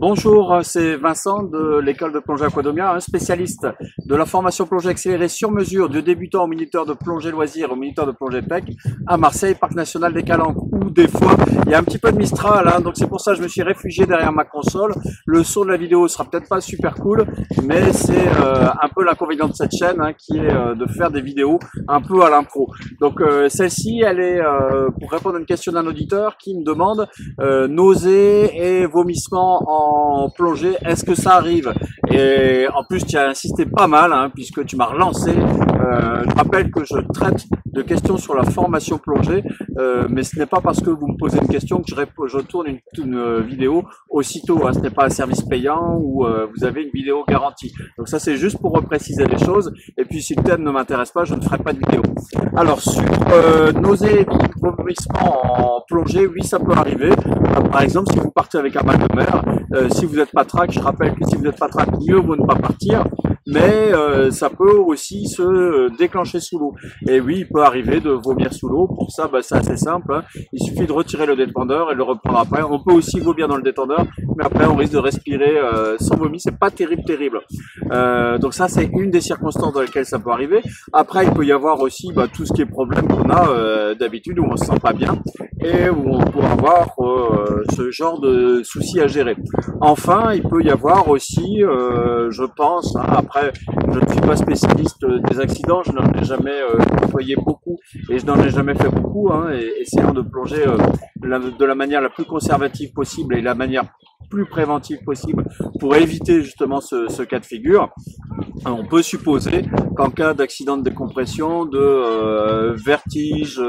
Bonjour, c'est Vincent de l'école de plongée Aquadomia, un spécialiste de la formation plongée accélérée sur mesure de débutants au moniteur de plongée loisirs, au moniteur de plongée PEC à Marseille, Parc National des Calanques, où des fois il y a un petit peu de Mistral, hein, donc c'est pour ça que je me suis réfugié derrière ma console. Le son de la vidéo sera peut-être pas super cool, mais c'est un peu l'inconvénient de cette chaîne, hein, qui est de faire des vidéos un peu à l'impro. Donc celle-ci, elle est pour répondre à une question d'un auditeur qui me demande nausées et vomissements en plongée, est-ce que ça arrive? Et en plus tu as insisté pas mal, hein, puisque tu m'as relancé. Je rappelle que je traite de questions sur la formation plongée, mais ce n'est pas parce que vous me posez une question que je tourne une vidéo aussitôt, hein. Ce n'est pas un service payant où vous avez une vidéo garantie. Donc ça c'est juste pour repréciser les choses, et puis si le thème ne m'intéresse pas, je ne ferai pas de vidéo. Alors sur nausées et vomissements en plongée, oui ça peut arriver. Par exemple, si vous partez avec un mal de mer, si vous n'êtes pas track, je rappelle que si vous n'êtes pas track, mieux vaut ne pas partir, mais ça peut aussi se déclencher sous l'eau. Et oui, il peut arriver de vomir sous l'eau. Pour ça, c'est assez simple, hein. Il suffit de retirer le détendeur et le reprendre après. On peut aussi vomir dans le détendeur, mais après on risque de respirer sans vomi. C'est pas terrible. Donc ça, c'est une des circonstances dans lesquelles ça peut arriver. Après, il peut y avoir aussi tout ce qui est problème qu'on a d'habitude, où on se sent pas bien et où on peut avoir ce genre de soucis à gérer. Enfin, il peut y avoir aussi, je pense, hein, après, je ne suis pas spécialiste des accidents, je n'en ai jamais côtoyé beaucoup et je n'en ai jamais fait beaucoup, hein, et essayant de plonger de la manière la plus conservative possible et la manière plus préventive possible pour éviter justement ce cas de figure. On peut supposer qu'en cas d'accident de décompression, de vertige,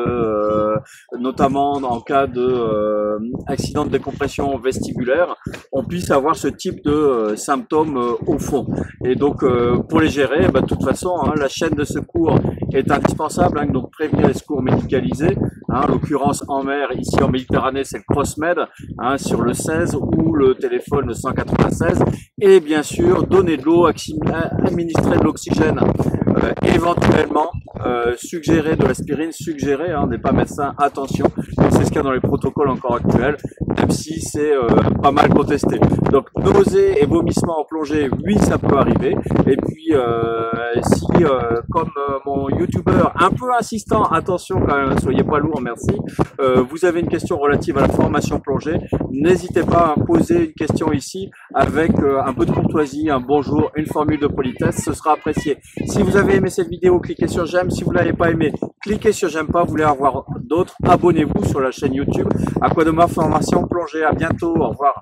notamment en cas de accident de décompression vestibulaire, on puisse avoir ce type de symptômes au fond. Et donc pour les gérer, de toute façon, hein, la chaîne de secours est indispensable, hein, donc prévenir les secours médicalisés. Hein, en l'occurrence en mer, ici en Méditerranée, c'est le CrossMed, hein, sur le 16 ou le téléphone 196. Et bien sûr, donner de l'eau, administrer de l'oxygène, éventuellement suggérer de l'aspirine, suggérer, hein, on n'est pas médecin, attention, c'est ce qu'il y a dans les protocoles encore actuels, même si c'est pas mal contesté. Donc nausées et vomissements en plongée, oui ça peut arriver. Et puis si comme mon youtubeur un peu insistant, attention quand même, soyez pas lourd, merci, vous avez une question relative à la formation plongée, n'hésitez pas à poser une question ici avec un peu de courtoisie, un bonjour, une formule de politesse, ce sera apprécié. Si vous avez aimé cette vidéo, cliquez sur j'aime. Si vous ne l'avez pas aimé, cliquez sur j'aime pas. Vous voulez en voir d'autres, abonnez-vous sur la chaîne YouTube Aquadomia Formation Plongée. À bientôt, au revoir.